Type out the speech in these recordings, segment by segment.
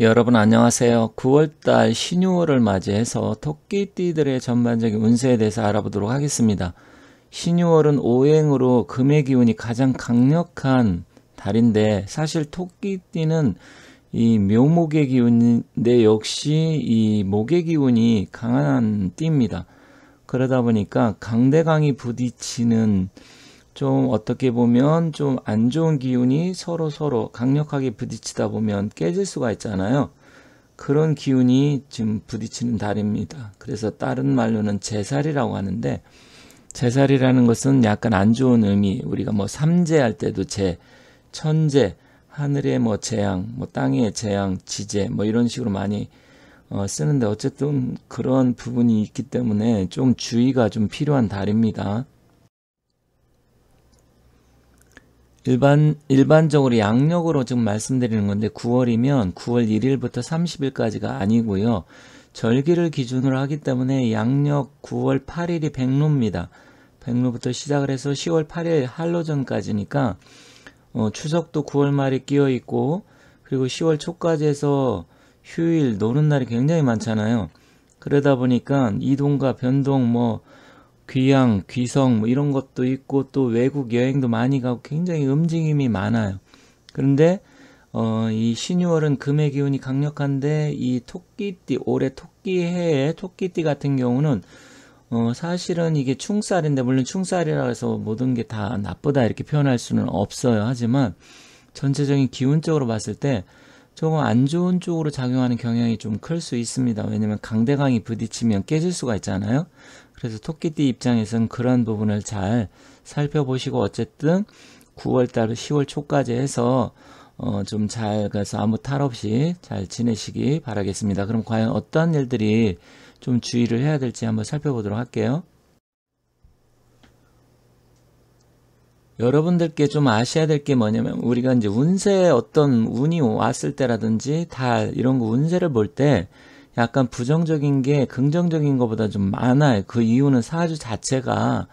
여러분 안녕하세요. 9월달 신유월을 맞이해서 토끼띠들의 전반적인 운세에 대해서 알아보도록 하겠습니다. 신유월은 오행으로 금의 기운이 가장 강력한 달인데 사실 토끼띠는 이 묘목의 기운인데 역시 이 목의 기운이 강한 띠입니다. 그러다 보니까 강대강이 부딪히는 좀 어떻게 보면 좀 안 좋은 기운이 서로 강력하게 부딪히다 보면 깨질 수가 있잖아요. 그런 기운이 지금 부딪히는 달입니다. 그래서 다른 말로는 제살이라고 하는데, 제살이라는 것은 약간 안 좋은 의미, 우리가 뭐 삼재할 때도 천재, 하늘의 뭐 재앙, 뭐 땅의 재앙, 지재 뭐 이런 식으로 많이 쓰는데, 어쨌든 그런 부분이 있기 때문에 좀 주의가 좀 필요한 달입니다. 일반적으로 양력으로 지금 말씀드리는 건데 9월이면 9월 1일부터 30일까지가 아니고요. 절기를 기준으로 하기 때문에 양력 9월 8일이 백로입니다. 백로부터 시작을 해서 10월 8일 한로전까지니까 추석도 9월 말에 끼어 있고, 그리고 10월 초까지 해서 휴일 노는 날이 굉장히 많잖아요. 그러다 보니까 이동과 변동, 뭐 귀양, 귀성 뭐 이런 것도 있고, 또 외국 여행도 많이 가고 굉장히 움직임이 많아요. 그런데 이 신유월은 금의 기운이 강력한데, 이 토끼띠, 올해 토끼해에 토끼띠 같은 경우는 사실은 이게 충살인데, 물론 충살이라 해서 모든 게 다 나쁘다 이렇게 표현할 수는 없어요. 하지만 전체적인 기운적으로 봤을 때 조금 안 좋은 쪽으로 작용하는 경향이 좀 클 수 있습니다. 왜냐면 강대강이 부딪히면 깨질 수가 있잖아요. 그래서 토끼띠 입장에서는 그런 부분을 잘 살펴보시고, 어쨌든 9월달 10월 초까지 해서 좀 잘 가서 아무 탈 없이 잘 지내시기 바라겠습니다. 그럼 과연 어떤 일들이 좀 주의를 해야 될지 한번 살펴보도록 할게요. 여러분들께 좀 아셔야 될 게 뭐냐면, 우리가 이제 운세에 어떤 운이 왔을 때라든지 달 이런 거 운세를 볼 때 약간 부정적인 게 긍정적인 것보다 좀 많아요. 그 이유는 사주 자체가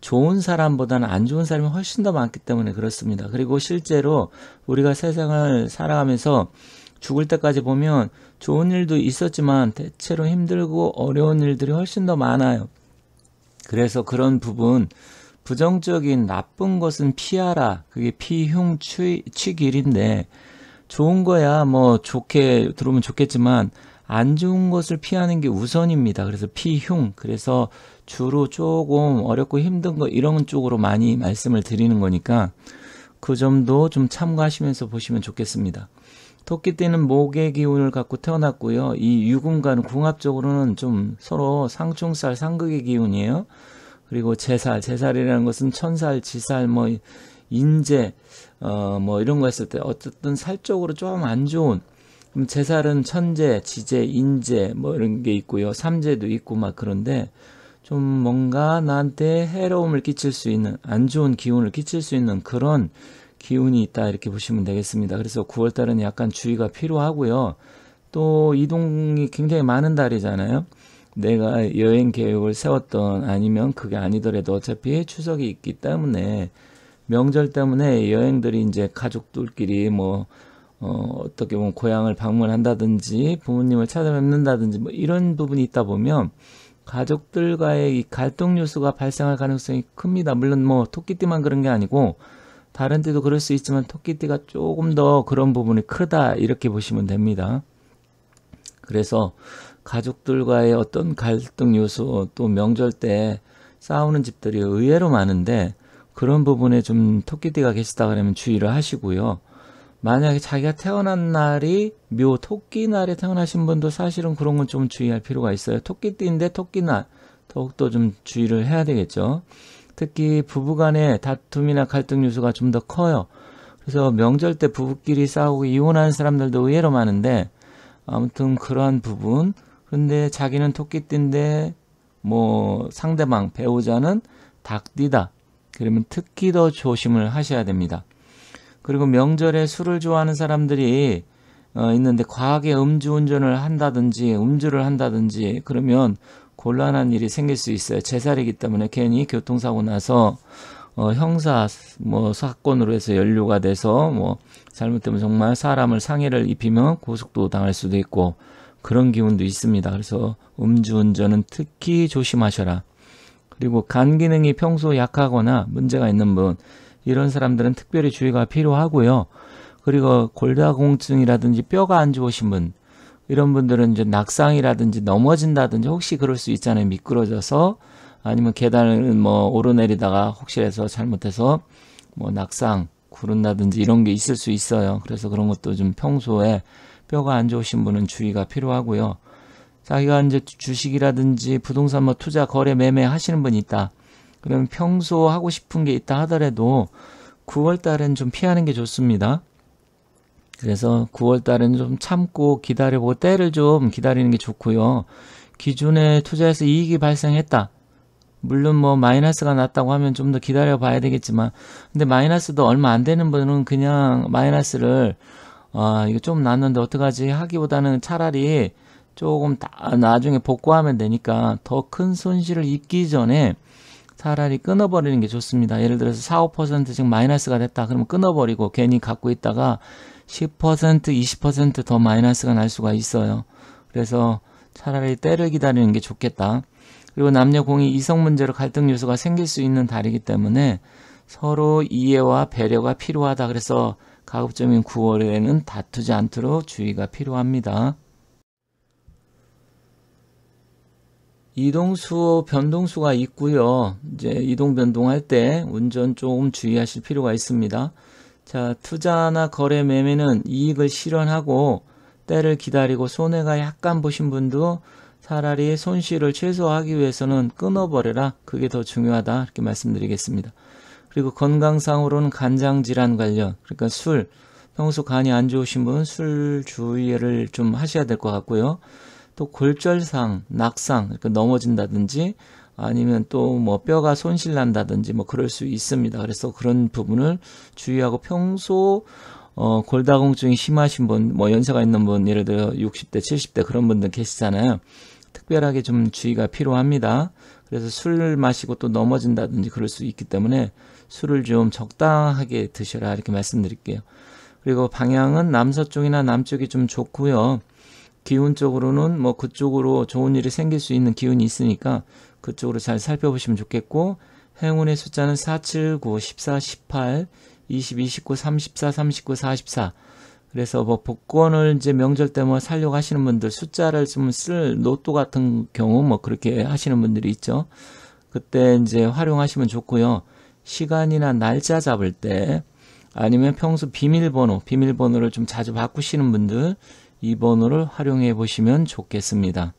좋은 사람보다는 안 좋은 사람이 훨씬 더 많기 때문에 그렇습니다. 그리고 실제로 우리가 세상을 살아가면서 죽을 때까지 보면 좋은 일도 있었지만 대체로 힘들고 어려운 일들이 훨씬 더 많아요. 그래서 그런 부분, 부정적인 나쁜 것은 피하라. 그게 피흉취길인데, 좋은 거야 뭐 좋게 들어오면 좋겠지만 안 좋은 것을 피하는 게 우선입니다. 그래서 피흉, 그래서 주로 조금 어렵고 힘든 거 이런 쪽으로 많이 말씀을 드리는 거니까 그 점도 좀 참고하시면서 보시면 좋겠습니다. 토끼띠는 목의 기운을 갖고 태어났고요. 이 유금과는 궁합적으로는 좀 서로 상충살, 상극의 기운이에요. 그리고 제살이라는 것은 천살, 지살, 뭐 인재, 뭐 이런 거 했을 때 어쨌든 살적으로 좀 안 좋은, 그럼 제살은 천재, 지재, 인재 뭐 이런 게 있고요. 삼재도 있고 막 그런데 좀 뭔가 나한테 해로움을 끼칠 수 있는, 안 좋은 기운을 끼칠 수 있는 그런 기운이 있다 이렇게 보시면 되겠습니다. 그래서 9월달은 약간 주의가 필요하고요. 또 이동이 굉장히 많은 달이잖아요. 내가 여행 계획을 세웠던, 아니면 그게 아니더라도 어차피 추석이 있기 때문에 명절 때문에 여행들이 이제 가족들끼리 뭐 어떻게 보면 고향을 방문한다든지 부모님을 찾아뵙는다든지 뭐 이런 부분이 있다 보면 가족들과의 이 갈등 요소가 발생할 가능성이 큽니다. 물론 뭐 토끼띠만 그런 게 아니고 다른 띠도 그럴 수 있지만 토끼띠가 조금 더 그런 부분이 크다 이렇게 보시면 됩니다. 그래서 가족들과의 어떤 갈등 요소, 또 명절 때 싸우는 집들이 의외로 많은데, 그런 부분에 좀 토끼띠가 계시다 그러면 주의를 하시고요. 만약에 자기가 태어난 날이 묘 토끼 날에 태어나신 분도 사실은 그런 건 좀 주의할 필요가 있어요. 토끼띠인데 토끼날 더욱더 좀 주의를 해야 되겠죠. 특히 부부간의 다툼이나 갈등 요소가 좀 더 커요. 그래서 명절 때 부부끼리 싸우고 이혼하는 사람들도 의외로 많은데, 아무튼 그러한 부분. 근데 자기는 토끼띠인데 뭐 상대방 배우자는 닭띠다. 그러면 특히 더 조심을 하셔야 됩니다. 그리고 명절에 술을 좋아하는 사람들이 있는데 과하게 음주운전을 한다든지 음주를 한다든지 그러면 곤란한 일이 생길 수 있어요. 제살이기 때문에 괜히 교통사고 나서 형사 뭐 사건으로 해서 연루가 돼서 뭐 잘못되면 정말 사람을 상해를 입히면 고속도 당할 수도 있고 그런 기운도 있습니다. 그래서 음주운전은 특히 조심하셔라. 그리고 간 기능이 평소 약하거나 문제가 있는 분, 이런 사람들은 특별히 주의가 필요하고요. 그리고 골다공증이라든지 뼈가 안 좋으신 분, 이런 분들은 이제 낙상이라든지 넘어진다든지 혹시 그럴 수 있잖아요. 미끄러져서 아니면 계단을 뭐 오르내리다가 혹시라서 잘못해서 뭐 낙상, 구른다든지 이런 게 있을 수 있어요. 그래서 그런 것도 좀 평소에 뼈가 안 좋으신 분은 주의가 필요하고요. 자기가 이제 주식이라든지 부동산 뭐 투자, 거래, 매매 하시는 분이 있다. 그러면 평소 하고 싶은 게 있다 하더라도 9월 달엔 좀 피하는 게 좋습니다. 그래서 9월 달에는 좀 참고 기다려보고 때를 좀 기다리는 게 좋고요. 기존에 투자해서 이익이 발생했다. 물론 뭐 마이너스가 났다고 하면 좀 더 기다려 봐야 되겠지만, 근데 마이너스도 얼마 안 되는 분은 그냥 마이너스를 이거 좀 났는데 어떡하지 하기보다는 차라리 조금 나중에 복구하면 되니까 더 큰 손실을 입기 전에 차라리 끊어버리는 게 좋습니다. 예를 들어서 4, 5% 지금 마이너스가 됐다. 그러면 끊어버리고 괜히 갖고 있다가 10%, 20% 더 마이너스가 날 수가 있어요. 그래서 차라리 때를 기다리는 게 좋겠다. 그리고 남녀 공이 이성 문제로 갈등 요소가 생길 수 있는 달이기 때문에 서로 이해와 배려가 필요하다. 그래서 가급적이면 9월에는 다투지 않도록 주의가 필요합니다. 이동수, 변동수가 있고요. 이제 이동 변동할 때 운전 조금 주의하실 필요가 있습니다. 자, 투자나 거래 매매는 이익을 실현하고 때를 기다리고 손해가 약간 보신 분도 차라리 손실을 최소화하기 위해서는 끊어버려라. 그게 더 중요하다. 이렇게 말씀드리겠습니다. 그리고 건강상으로는 간장질환 관련, 그러니까 술, 평소 간이 안 좋으신 분은 술 주의를 좀 하셔야 될 것 같고요. 또 골절상, 낙상, 그러니까 넘어진다든지 아니면 또 뭐 뼈가 손실 난다든지 뭐 그럴 수 있습니다. 그래서 그런 부분을 주의하고 평소 골다공증이 심하신 분, 뭐 연세가 있는 분, 예를 들어 60대, 70대 그런 분들 계시잖아요. 특별하게 좀 주의가 필요합니다. 그래서 술 마시고 또 넘어진다든지 그럴 수 있기 때문에 술을 좀 적당하게 드셔라 이렇게 말씀드릴게요. 그리고 방향은 남서쪽이나 남쪽이 좀 좋고요. 기운적으로는 뭐 그쪽으로 좋은 일이 생길 수 있는 기운이 있으니까 그쪽으로 잘 살펴보시면 좋겠고, 행운의 숫자는 4, 7, 9, 14, 18, 20, 29, 34, 39, 44. 그래서 뭐 복권을 이제 명절 때 뭐 살려고 하시는 분들 숫자를 좀 쓸 로또 같은 경우 뭐 그렇게 하시는 분들이 있죠. 그때 이제 활용하시면 좋고요. 시간이나 날짜 잡을 때 아니면 평소 비밀번호를 좀 자주 바꾸시는 분들 이 번호를 활용해 보시면 좋겠습니다.